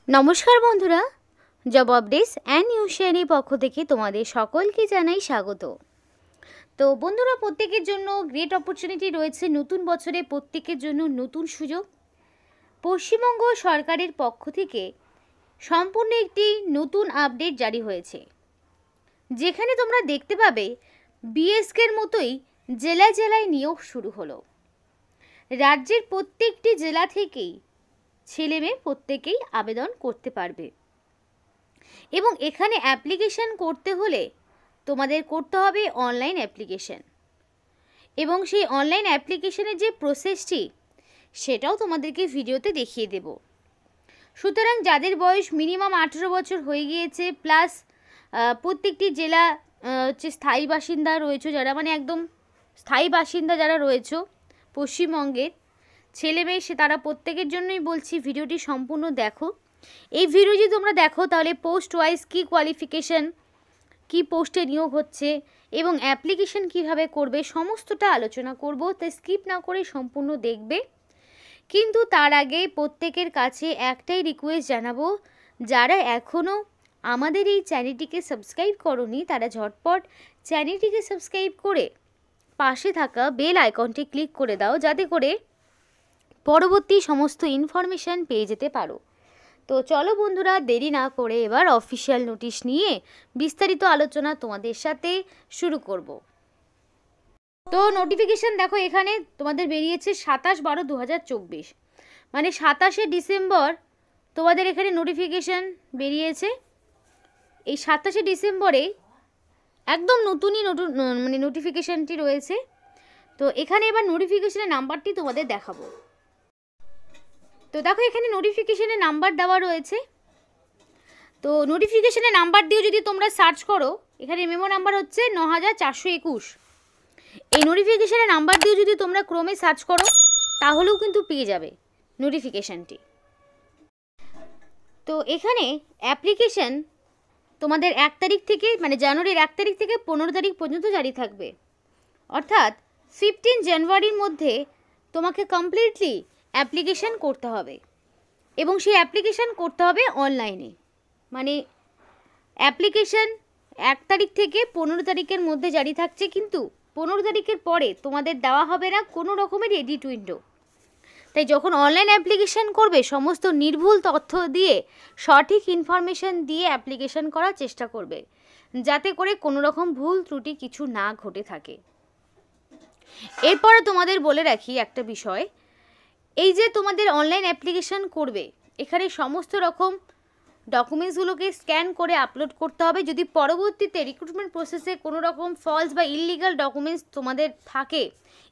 নমস্কার বন্ধুরা, job updates and নিউজের পক্ষ থেকে তোমাদের সকলকে জানাই স্বাগত। তো বন্ধুরা, প্রত্যেকের জন্য গ্রেট অপরচুনিটি রয়েছে। নতুন বছরে প্রত্যেকের জন্য নতুন সুযোগ। পশ্চিমবঙ্গ সরকারের পক্ষ থেকে সম্পূর্ণ একটি নতুন আপডেট জারি হয়েছে, যেখানে তোমরা দেখতে পাবে বিএসকের মতোই জেলায় জেলায় নিয়োগ শুরু হলো। রাজ্যের প্রত্যেকটি জেলা থেকেই ছেলে মেয়ে প্রত্যেকেই আবেদন করতে পারবে এবং এখানে অ্যাপ্লিকেশন করতে হলে তোমাদের করতে হবে অনলাইন অ্যাপ্লিকেশন, এবং সেই অনলাইন অ্যাপ্লিকেশনের যে প্রসেসটি সেটাও তোমাদেরকে ভিডিওতে দেখিয়ে দেব। সুতরাং যাদের বয়স মিনিমাম 18 বছর হয়ে গিয়েছে প্লাস প্রত্যেকটি জেলা হচ্ছে স্থায়ী বাসিন্দা রয়েছে, যারা মানে একদম স্থায়ী বাসিন্দা যারা রয়েছে পশ্চিমবঙ্গের ছেলে মেয়ে, তারা প্রত্যেকের জন্যই বলছি ভিডিওটি সম্পূর্ণ দেখো। এই ভিডিও যদি তোমরা দেখো তাহলে পোস্ট ওয়াইজ কী কোয়ালিফিকেশান, কী পোস্টে নিয়োগ হচ্ছে এবং অ্যাপ্লিকেশন কিভাবে করবে সমস্তটা আলোচনা করব, তাই স্কিপ না করে সম্পূর্ণ দেখবে। কিন্তু তার আগে প্রত্যেকের কাছে একটাই রিকোয়েস্ট জানাবো, যারা এখনও আমাদের এই চ্যানেলটিকে সাবস্ক্রাইব করোনি তারা ঝটপট চ্যানেলটিকে সাবস্ক্রাইব করে পাশে থাকা বেল আইকনটি ক্লিক করে দাও, যাতে করে পরবর্তী সমস্ত ইনফরমেশান পেয়ে যেতে পারো। তো চলো বন্ধুরা, দেরি না করে এবার অফিসিয়াল নোটিশ নিয়ে বিস্তারিত আলোচনা তোমাদের সাথে শুরু করব। তো নোটিফিকেশান দেখো, এখানে তোমাদের বেরিয়েছে 27/12/2024, মানে 27শে ডিসেম্বর তোমাদের এখানে নোটিফিকেশান বেরিয়েছে। এই 27শে ডিসেম্বরে একদম নতুনই মানে নোটিফিকেশানটি রয়েছে। তো এখানে এবার নোটিফিকেশানের নাম্বারটি তোমাদের দেখাবো। তো দেখো, এখানে নোটিফিকেশানের নাম্বার দেওয়া রয়েছে। তো নোটিফিকেশানের নাম্বার দিয়ে যদি তোমরা সার্চ করো, এখানে মেমো নাম্বার হচ্ছে 9421। এই নোটিফিকেশানের নাম্বার দিয়ে যদি তোমরা ক্রমে সার্চ করো তাহলেও কিন্তু পেয়ে যাবে নোটিফিকেশানটি। তো এখানে অ্যাপ্লিকেশান তোমাদের 1 তারিখ থেকে, মানে জানুয়ারির 1 তারিখ থেকে 15 তারিখ পর্যন্ত জারি থাকবে। অর্থাৎ 15 জানুয়ারির মধ্যে তোমাকে কমপ্লিটলি অ্যাপ্লিকেশান করতে হবে এবং সেই অ্যাপ্লিকেশান করতে হবে অনলাইনে। মানে অ্যাপ্লিকেশান 1 তারিখ থেকে 15 তারিখের মধ্যে জারি থাকছে, কিন্তু 15 তারিখের পরে তোমাদের দেওয়া হবে না কোনো রকমের এডিট উইন্ডো। তাই যখন অনলাইন অ্যাপ্লিকেশান করবে সমস্ত নির্ভুল তথ্য দিয়ে সঠিক ইনফরমেশান দিয়ে অ্যাপ্লিকেশান করার চেষ্টা করবে, যাতে করে কোনো রকম ভুল ত্রুটি কিছু না ঘটে থাকে। এরপরে তোমাদের বলে রাখি একটা বিষয়, এই যে তোমাদের অনলাইন অ্যাপ্লিকেশান করবে এখানে সমস্ত রকম ডকুমেন্টসগুলোকে স্ক্যান করে আপলোড করতে হবে। যদি পরবর্তীতে রিক্রুটমেন্ট প্রসেসে কোনো রকম ফলস বা ইললিগাল ডকুমেন্টস তোমাদের থাকে,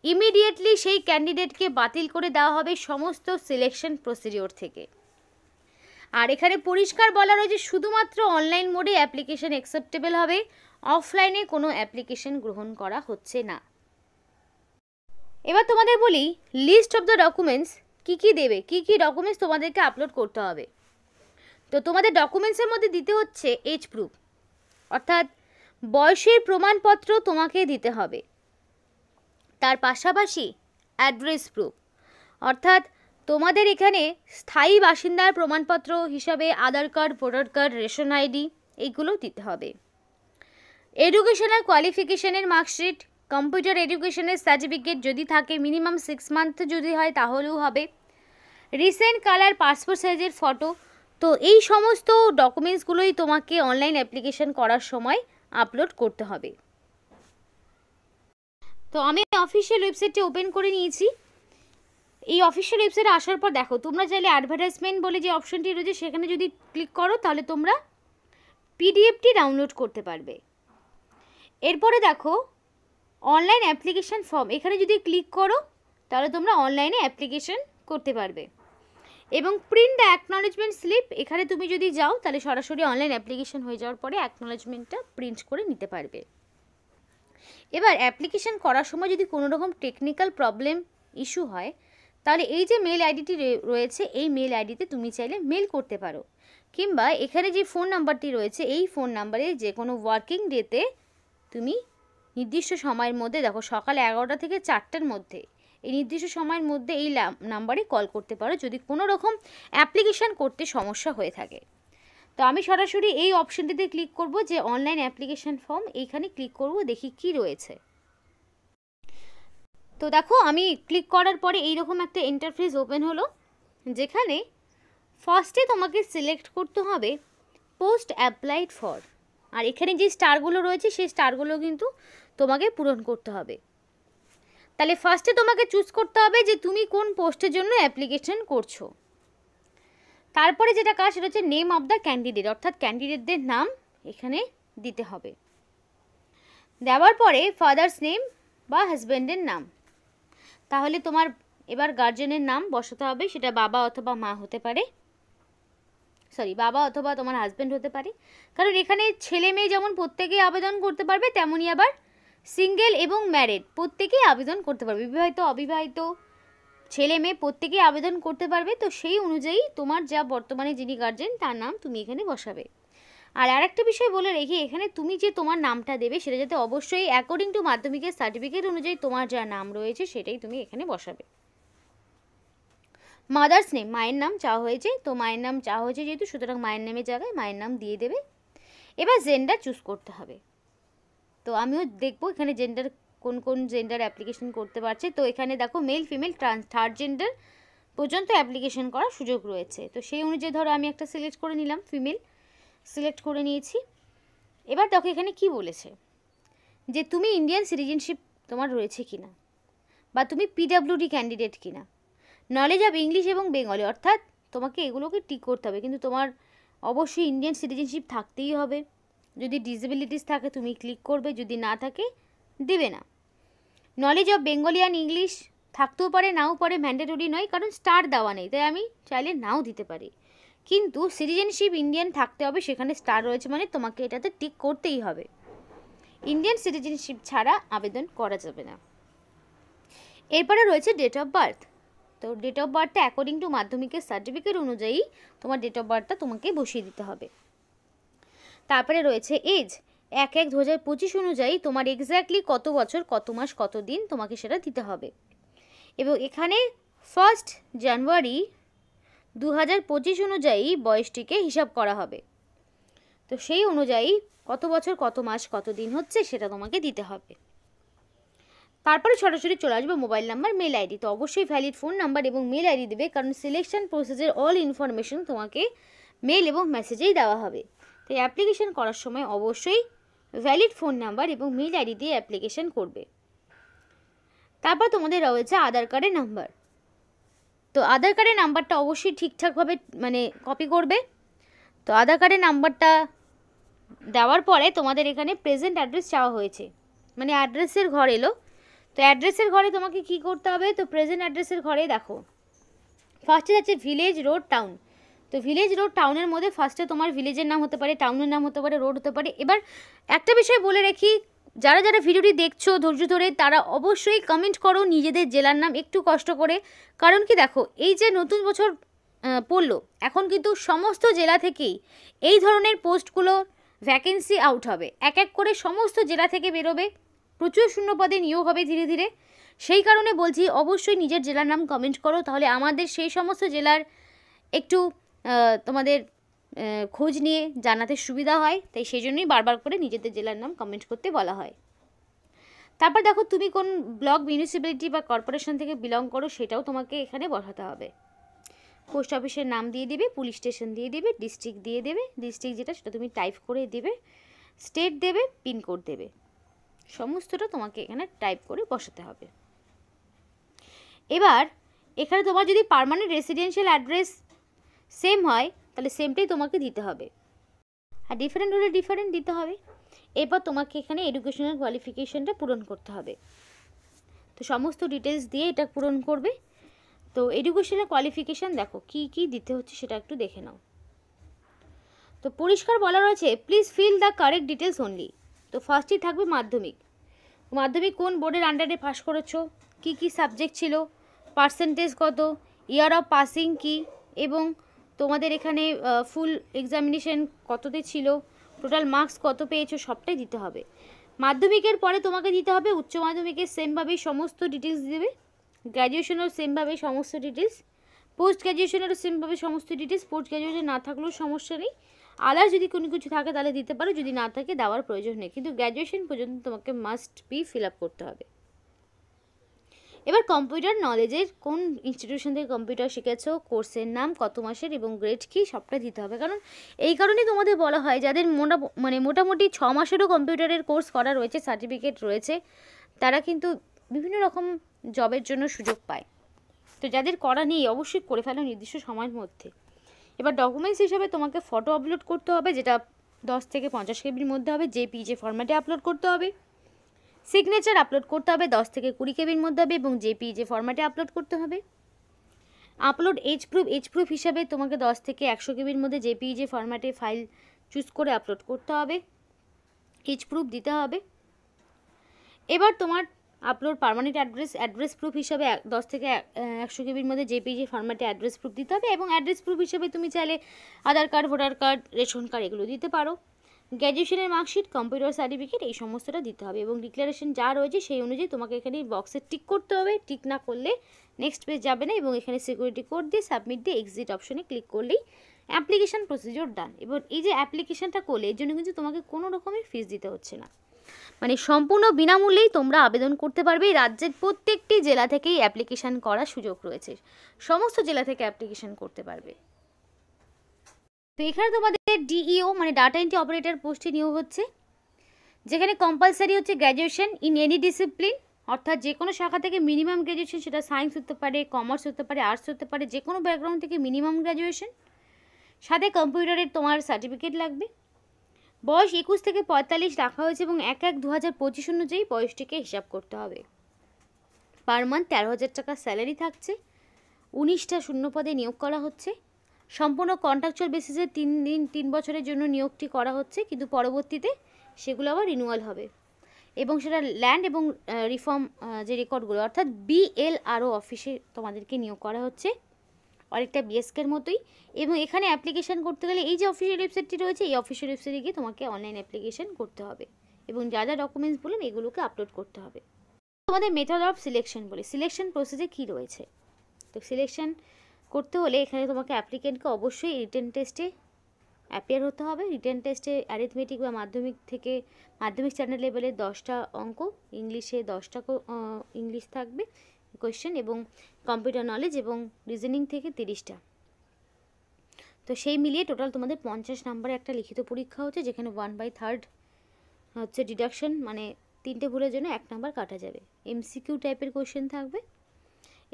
ইমিডিয়েটলি সেই ক্যান্ডিডেটকে বাতিল করে দেওয়া হবে সমস্ত সিলেকশন প্রসিডিওর থেকে। আর এখানে পরিষ্কার বলা রয়েছে শুধুমাত্র অনলাইন মোডে অ্যাপ্লিকেশান অ্যাকসেপ্টেবল হবে, অফলাইনে কোনো অ্যাপ্লিকেশান গ্রহণ করা হচ্ছে না। এবার তোমাদের বলি লিস্ট অফ দ্য ডকুমেন্টস কী কী দেবে, কী কী ডকুমেন্টস তোমাদেরকে আপলোড করতে হবে। তো তোমাদের ডকুমেন্টসের মধ্যে দিতে হচ্ছে এজ প্রুফ, অর্থাৎ বয়সের প্রমাণপত্র তোমাকে দিতে হবে। তার পাশাপাশি অ্যাড্রেস প্রুফ, অর্থাৎ তোমাদের এখানে স্থায়ী বাসিন্দার প্রমাণপত্র হিসাবে Aadhaar card, voter card, ration ID এইগুলো দিতে হবে। এডুকেশনাল কোয়ালিফিকেশনের মার্কশিট, কম্পিউটার এডুকেশনের সার্টিফিকেট যদি থাকে, মিনিমাম 6 মান্থ যদি হয় তাহলেও হবে। রিসেন্ট কালার পাসপোর্ট সাইজের ফটো। তো এই সমস্ত ডকুমেন্টসগুলোই তোমাকে অনলাইন অ্যাপ্লিকেশান করার সময় আপলোড করতে হবে। তো আমি অফিসিয়াল ওয়েবসাইটটি ওপেন করে নিয়েছি। এই অফিসিয়াল ওয়েবসাইটে আসার পর দেখো, তোমরা চাইলে অ্যাডভার্টাইজমেন্ট বলে যে অপশনটি রয়েছে সেখানে যদি ক্লিক করো তাহলে তোমরা পিডিএফটি ডাউনলোড করতে পারবে। এরপরে দেখো অনলাইন অ্যাপ্লিকেশান ফর্ম, এখানে যদি ক্লিক করো তাহলে তোমরা অনলাইনে অ্যাপ্লিকেশান করতে পারবে। এবং প্রিন্ট দ্য অ্যাকনলেজমেন্ট স্লিপ, এখানে তুমি যদি যাও তাহলে সরাসরি অনলাইন অ্যাপ্লিকেশান হয়ে যাওয়ার পরে অ্যাকনলেজমেন্টটা প্রিন্ট করে নিতে পারবে। এবার অ্যাপ্লিকেশান করার সময় যদি কোনো রকম টেকনিক্যাল প্রবলেম ইস্যু হয় তাহলে এই যে মেল আইডিটি রয়েছে এই মেল আইডিতে তুমি চাইলে মেল করতে পারো, কিংবা এখানে যে ফোন নাম্বারটি রয়েছে এই ফোন নাম্বারে যে কোনো ওয়ার্কিং ডেতে তুমি নির্দিষ্ট সময়ের মধ্যে, দেখো সকাল 11টা থেকে 4টার মধ্যে এই নির্দিষ্ট সময়ের মধ্যে এই নাম্বারে কল করতে পারো যদি কোনো রকম অ্যাপ্লিকেশান করতে সমস্যা হয়ে থাকে। তো আমি সরাসরি এই অপশানটিতে ক্লিক করব যে অনলাইন অ্যাপ্লিকেশান ফর্ম, এইখানে ক্লিক করব, দেখি কি রয়েছে। তো দেখো আমি ক্লিক করার পরে এইরকম একটা ইন্টারফেস ওপেন হলো, যেখানে ফার্স্টে তোমাকে সিলেক্ট করতে হবে পোস্ট অ্যাপ্লাইড ফর, আর এখানে যে স্টারগুলো রয়েছে সেই স্টারগুলো কিন্তু তোমাকে পূরণ করতে হবে। তাহলে ফার্স্টে তোমাকে চুজ করতে হবে যে তুমি কোন পোস্টের জন্য অ্যাপ্লিকেশন করছো। তারপরে যেটা কাজ সেটা হচ্ছে নেম অফ দ্য ক্যান্ডিডেট, অর্থাৎ ক্যান্ডিডেটদের নাম এখানে দিতে হবে। দেওয়ার পরে ফাদার্স নেম বা হাজব্যান্ডের নাম, তাহলে তোমার এবার গার্জেনের নাম বসাতে হবে, সেটা বাবা অথবা মা হতে পারে, বাবা অথবা তোমার হাজব্যান্ড হতে পারে। কারণ এখানে ছেলে মেয়ে যেমন প্রত্যেকেই আবেদন করতে পারবে, তেমনই আবার সিঙ্গেল এবং ম্যারিড প্রত্যেকেই আবেদন করতে পারবে, বিবাহিত অবিবাহিত ছেলে মেয়ে প্রত্যেকেই আবেদন করতে পারবে। তো সেই অনুযায়ী তোমার যা বর্তমানে যিনি গার্জেন তার নাম তুমি এখানে বসাবে। আর আরেকটা বিষয় বলে রেখে, এখানে তুমি যে তোমার নামটা দেবে সেটা যাতে অবশ্যই অ্যাকর্ডিং টু মাধ্যমিকের সার্টিফিকেট অনুযায়ী তোমার যা নাম রয়েছে সেটাই তুমি এখানে বসাবে। মাদার্স নেম, মায়ের নাম চাওয়া হয়েছে, তো মায়ের নাম চাওয়া হয়েছে যেহেতু, সুতরাং মায়ের নামের জায়গায় মায়ের নাম দিয়ে দেবে। এবার জেন্ডার চুজ করতে হবে। তো আমিও দেখবো এখানে জেন্ডার কোন কোন জেন্ডার অ্যাপ্লিকেশন করতে পারছে। তো এখানে দেখো মেল ফিমেল থার্ড জেন্ডার পর্যন্ত অ্যাপ্লিকেশন করার সুযোগ রয়েছে। তো সেই অনুযায়ী ধরো আমি একটা সিলেক্ট করে নিলাম, ফিমেল সিলেক্ট করে নিয়েছি। এবার দেখো এখানে কি বলেছে যে তুমি ইন্ডিয়ান সিটিজেনশিপ তোমার রয়েছে কিনা, বা তুমি পিডাব্লিউডি ক্যান্ডিডেট কিনা, নলেজ অফ ইংলিশ এবং বেঙ্গলি, অর্থাৎ তোমাকে এগুলোকে টিক করতে হবে, কিন্তু তোমার অবশ্যই ইন্ডিয়ান সিটিজেনশিপ থাকতেই হবে। যদি ডিসেবিলিটিস থাকে তুমি ক্লিক করবে, যদি না থাকে দেবে না। Knowledge of Bengali and English থাকতেও পারে, নাও পারে, ম্যান্ডেটরি নয়, কারণ স্টার দেওয়া নেই, তাই আমি চাইলে নাও দিতে পারি। কিন্তু সিটিজেনশিপ ইন্ডিয়ান থাকতে হবে, সেখানে স্টার রয়েছে মানে তোমাকে এটাতে টিক করতেই হবে। ইন্ডিয়ান সিটিজেনশিপ ছাড়া আবেদন করা যাবে না। এরপরে রয়েছে ডেট অফ বার্থ। তো ডেট অফ বার্থটা অ্যাকর্ডিং টু মাধ্যমিকের সার্টিফিকেট অনুযায়ী তোমার ডেট অফ বার্থটা তোমাকে বসিয়ে দিতে হবে। তারপরে রয়েছে এজ, 1/1/2025 অনুযায়ী তোমার এক্স্যাক্টলি কত বছর কত মাস কত দিন তোমাকে সেটা দিতে হবে। এবং এখানে 1 জানুয়ারি 2025 অনুযায়ী বয়সটিকে হিসাব করা হবে। তো সেই অনুযায়ী কত বছর কত মাস কত দিন হচ্ছে সেটা তোমাকে দিতে হবে। তারপরে সরাসরি চলে আসবে মোবাইল নাম্বার, মেল আইডি। তো অবশ্যই ভ্যালিড ফোন নাম্বার এবং মেল আইডি দেবে, কারণ সিলেকশন প্রসেসের অল ইনফরমেশন তোমাকে মেল এবং মেসেজেই দেওয়া হবে। তো অ্যাপ্লিকেশন করার সময় অবশ্যই ভ্যালিড ফোন নাম্বার এবং মেল আইডি দিয়ে অ্যাপ্লিকেশন করবে। তারপর তোমাদের রয়েছে আধার কার্ডের নাম্বার। তো আধার কার্ডের নাম্বারটা অবশ্যই ঠিকঠাকভাবে কপি করবে। তো আধার কার্ডের নাম্বারটা দেওয়ার পরে তোমাদের এখানে প্রেজেন্ট অ্যাড্রেস চাওয়া হয়েছে, অ্যাড্রেসের ঘর এলো। তো অ্যাড্রেসের ঘরে তোমাকে কি করতে হবে, তো প্রেজেন্ট অ্যাড্রেসের ঘরে দেখো ফার্স্টে যাচ্ছে ভিলেজ, রোড, টাউন। তো ভিলেজ, রোড, টাউনের মধ্যে ফার্স্টে তোমার ভিলেজের নাম হতে পারে, টাউনের নাম হতে পারে, রোড হতে পারে। এবার একটা বিষয় বলে রাখি, যারা যারা ভিডিওটি দেখছো ধৈর্য ধরে, তারা অবশ্যই কমেন্ট করো নিজেদের জেলার নাম একটু কষ্ট করে। কারণ কি দেখো, এই যে নতুন বছর পড়লো, এখন কিন্তু সমস্ত জেলা থেকেই এই ধরনের পোস্টগুলো ভ্যাকেন্সি আউট হবে, এক এক করে সমস্ত জেলা থেকে বেরোবে, প্রচুর শূন্যপদে নিয়োগ হবে ধীরে ধীরে। সেই কারণে বলছি অবশ্যই নিজের জেলার নাম কমেন্ট করো, তাহলে আমাদের সেই সমস্ত জেলার একটু তোমাদের খোঁজ নিয়ে জানাতে সুবিধা হয়। তাই সেই জন্যই বারবার করে নিজেদের জেলার নাম কমেন্ট করতে বলা হয়। তারপর দেখো তুমি কোন ব্লক, মিউনিসিপ্যালিটি বা কর্পোরেশন থেকে বিলং করো সেটাও তোমাকে এখানে বসাতে হবে। পোস্ট অফিসের নাম দিয়ে দেবে, পুলিশ স্টেশন দিয়ে দেবে, ডিস্ট্রিক্ট দিয়ে দেবে, ডিস্ট্রিক্ট যেটা সেটা তুমি টাইপ করে দেবে, স্টেট দেবে, পিনকোড দেবে, সমস্তটা তোমাকে এখানে টাইপ করে বসাতে হবে। এবার এখানে তোমার যদি পার্মানেন্ট রেসিডেন্সিয়াল অ্যাড্রেস সেম হয় তাহলে সেমটাই তোমাকে দিতে হবে, আর ডিফারেন্ট হলে ডিফারেন্ট দিতে হবে। এরপর তোমাকে এখানে এডুকেশনাল কোয়ালিফিকেশনটা পূরণ করতে হবে। তো সমস্ত ডিটেলস দিয়ে এটা পূরণ করবে। তো এডুকেশনাল কোয়ালিফিকেশান দেখো কি কি দিতে হচ্ছে সেটা একটু দেখে নাও। তো পরিষ্কার বলা রয়েছে please fill the correct details only. তো ফার্স্টই থাকবে মাধ্যমিক, মাধ্যমিক কোন বোর্ডের আন্ডারে পাস করেছো, কি কি সাবজেক্ট ছিল, পার্সেন্টেজ কত, ইয়ার অফ পাসিং কি, এবং তোমাদের এখানে ফুল এক্সামিনেশন কততে ছিল, টোটাল মার্কস কত পেয়েছো, সবটাই দিতে হবে। মাধ্যমিকের পরে তোমাকে দিতে হবে উচ্চ মাধ্যমিকের সেমভাবেই সমস্ত ডিটেলস দেবে। গ্র্যাজুয়েশনেরও সেমভাবে সমস্ত ডিটেলস, পোস্ট গ্র্যাজুয়েশনেরও সেমভাবে সমস্ত ডিটেলস, পোস্ট গ্র্যাজুয়েশন না থাকলেও সমস্যা নেই, আলাদা যদি কোনো কিছু থাকে তাহলে দিতে পারো, যদি না থাকে দেওয়ার প্রয়োজন নেই, কিন্তু গ্র্যাজুয়েশন পর্যন্ত তোমাকে মাস্ট বি ফিল আপ করতে হবে। এবার কম্পিউটার নলেজের কোন ইনস্টিটিউশন থেকে কম্পিউটার শিখেছো, কোর্সের নাম, কত মাসের এবং গ্রেড কী, সবটা দিতে হবে। কারণ এই কারণেই তোমাদের বলা হয় যাদের মোটামুটি 6 মাসেরও কম্পিউটারের কোর্স করা রয়েছে, সার্টিফিকেট রয়েছে, তারা কিন্তু বিভিন্ন রকম জবের জন্য সুযোগ পায়। তো যাদের করা নেই অবশ্যই করে ফেলো নির্দিষ্ট সময়ের মধ্যে। এবার ডকুমেন্টস হিসাবে তোমাকে ফটো আপলোড করতে হবে, যেটা 10 থেকে 50 কেবির মধ্যে হবে, জেপিইজি ফরম্যাটে আপলোড করতে হবে। সিগনেচার আপলোড করতে হবে 10 থেকে 20 কেবির মধ্যে হবে এবং জেপিইজি ফরম্যাটে আপলোড করতে হবে। আপলোড এজ প্রুফ হিসাবে তোমাকে 10 থেকে 100 কেবির মধ্যে জেপিইজি ফরম্যাটে ফাইল চুজ করে আপলোড করতে হবে, এজ প্রুফ দিতে হবে। এবার তোমার আপলোড পার্মানেন্ট অ্যাড্রেস প্রুফ হিসাবে 10 থেকে 100 কেবির মধ্যে জেপিইজি ফরম্যাটে অ্যাড্রেস প্রুফ দিতে হবে, এবং অ্যাড্রেস প্রুফ হিসাবে তুমি চাইলে Aadhaar card, voter card, ration card এগুলো দিতে পারো। গ্র্যাজুয়েশনের মার্কশিট, কম্পিউটার সার্টিফিকেট এই সমস্তটা দিতে হবে, এবং ডিক্লারেশন যা রয়েছে সেই অনুযায়ী তোমাকে এখানে বক্সে টিক করতে হবে। টিক না করলে নেক্সট পেজ যাবে না, এবং এখানে সিকিউরিটি কোড দিয়ে সাবমিট দিয়ে এক্সিট অপশনে ক্লিক করলেই অ্যাপ্লিকেশান প্রসিডিওর ডান। এবার এই যে অ্যাপ্লিকেশানটা করলে এর জন্য কিন্তু তোমাকে কোনো রকমের ফিস দিতে হচ্ছে না, মানে সম্পূর্ণ বিনামূল্যেই তোমরা আবেদন করতে পারবে। রাজ্যের প্রত্যেকটি জেলা থেকেই অ্যাপ্লিকেশান করার সুযোগ রয়েছে, সমস্ত জেলা থেকে অ্যাপ্লিকেশান করতে পারবে। তো এখানে তোমাদের ডিইও মানে ডাটা এন্ট্রি অপারেটর পোস্টে নিয়োগ হচ্ছে, যেখানে কম্পালসারি হচ্ছে গ্র্যাজুয়েশন ইন এনি ডিসিপ্লিন, অর্থাৎ যে কোনো শাখা থেকে মিনিমাম গ্র্যাজুয়েশন, সেটা সায়েন্স হতে পারে, কমার্স হতে পারে, আর্টস হতে পারে, যে কোনো ব্যাকগ্রাউন্ড থেকে মিনিমাম গ্র্যাজুয়েশন, সাথে কম্পিউটারের তোমার সার্টিফিকেট লাগবে। বয়স 21 থেকে 45 রাখা হয়েছে, এবং 1/1/2025 অনুযায়ী বয়সটিকে হিসাব করতে হবে। পার মান্থ 13,000 টাকা স্যালারি থাকছে। 19টা শূন্য পদে নিয়োগ করা হচ্ছে। সম্পূর্ণ কন্ট্রাকচুয়াল বেসিসে 3 বছরের জন্য নিয়োগটি করা হচ্ছে, কিন্তু পরবর্তীতে সেগুলো আবার রিনিউয়াল হবে, এবং সেটা ল্যান্ড এবং রিফর্ম যে রেকর্ডগুলো অর্থাৎ বিএলআরও অফিসে তোমাদেরকে নিয়োগ করা হচ্ছে, অনেকটা বিএসকের মতোই। এবং এখানে অ্যাপ্লিকেশান করতে গেলে এই যে অফিসিয়াল ওয়েবসাইটটি রয়েছে, এই অফিসিয়াল ওয়েবসাইটে গিয়ে তোমাকে অনলাইন অ্যাপ্লিকেশান করতে হবে, এবং যা যা ডকুমেন্টস বললাম এগুলোকে আপলোড করতে হবে। তোমাদের মেথড অফ সিলেকশন বলে, সিলেকশন প্রসেসে কী রয়েছে। তো সিলেকশন করতে হলে এখানে তোমাকে অ্যাপ্লিকেন্টকে অবশ্যই রিটেন টেস্টে অ্যাপিয়ার হতে হবে। রিটেন টেস্টে অ্যারিথমেটিক বা মাধ্যমিক স্ট্যান্ডার্ড লেভেলে 10টা অঙ্ক, ইংলিশে 10টা ইংলিশ থাকবে কোয়েশ্চেন, এবং কম্পিউটার নলেজ এবং রিজনিং থেকে 30টা। তো সেই মিলিয়ে টোটাল তোমাদের 50 নম্বরে একটা লিখিত পরীক্ষা হচ্ছে, যেখানে 1/3 হচ্ছে ডিডাকশন, মানে 3টে ভুলের জন্য 1 নাম্বার কাটা যাবে। এমসিকিউ টাইপের কোয়েশ্চেন থাকবে,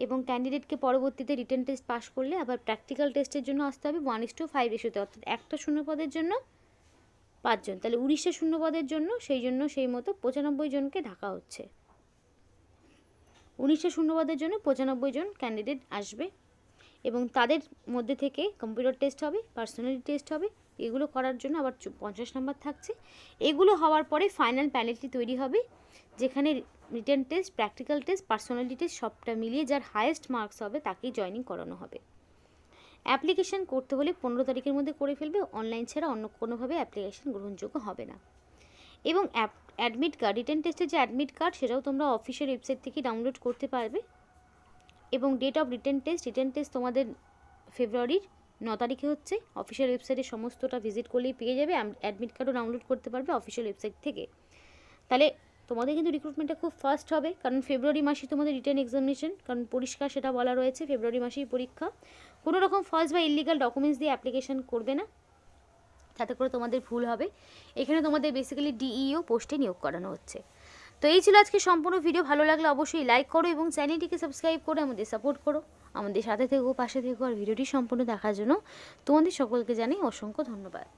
এবং ক্যান্ডিডেটকে পরবর্তীতে রিটেন টেস্ট পাস করলে আবার প্র্যাকটিক্যাল টেস্টের জন্য আসতে হবে 1:5 রেশিওতে, অর্থাৎ একটা শূন্য পদের জন্য 5 জন, তাহলে 19টা শূন্য পদের জন্য সেই মতো 95 জনকে ঢাকা হচ্ছে। 19টা শূন্য পদের জন্য 95 জন ক্যান্ডিডেট আসবে, এবং তাদের মধ্যে থেকে কম্পিউটার টেস্ট হবে, পার্সোনালিটি টেস্ট হবে, এগুলো করার জন্য আবার 50 নাম্বার থাকছে। এগুলো হওয়ার পরে ফাইনাল প্যানেলটি তৈরি হবে, যেখানে written test, practical test, personality test সবটা মিলিয়ে যার হায়েস্ট মার্কস হবে তাকেই জয়েনিং করানো হবে। অ্যাপ্লিকেশান করতে হলে 15 তারিখের মধ্যে করে ফেলবে, অনলাইন ছাড়া অন্য কোনোভাবে অ্যাপ্লিকেশান গ্রহণযোগ্য হবে না। এবং অ্যাডমিট কার্ড, রিটেন টেস্টের যে অ্যাডমিট কার্ড সেটাও তোমরা অফিসিয়াল ওয়েবসাইট থেকে ডাউনলোড করতে পারবে। এবং ডেট অফ রিটেন টেস্ট তোমাদের ফেব্রুয়ারির 9 তারিখে হচ্ছে। অফিসিয়াল ওয়েবসাইটে সমস্তটা ভিজিট করলেই পেয়ে যাবে, অ্যাডমিট কার্ডও ডাউনলোড করতে পারবে অফিসিয়াল ওয়েবসাইট থেকে। তাহলে তোমাদের কিন্তু রিক্রুটমেন্টটা খুব ফাস্ট হবে, কারণ ফেব্রুয়ারি মাসে তোমাদের রিটেন এক্সামিনেশন, কারণ পরিষ্কার সেটা বলা রয়েছে ফেব্রুয়ারি মাসেই পরীক্ষা। কোনো রকম ফলস বা ইলিগাল ডকুমেন্টস দিয়ে অ্যাপ্লিকেশান করবে না, তাতে করে তোমাদের ভুল হবে। এখানে তোমাদের বেসিক্যালি ডিইও পোস্টে নিয়োগ করানো হচ্ছে। তো এই ছিল আজকে সম্পূর্ণ ভিডিও। ভালো লাগলে অবশ্যই লাইক করো এবং চ্যানেলটিকে সাবস্ক্রাইব করে আমাদের সাপোর্ট করো, আমাদের সাথে থেকো, পাশে থেকো। আর ভিডিওটি সম্পূর্ণ দেখার জন্য তোমাদের সকলকে জানাই অসংখ্য ধন্যবাদ।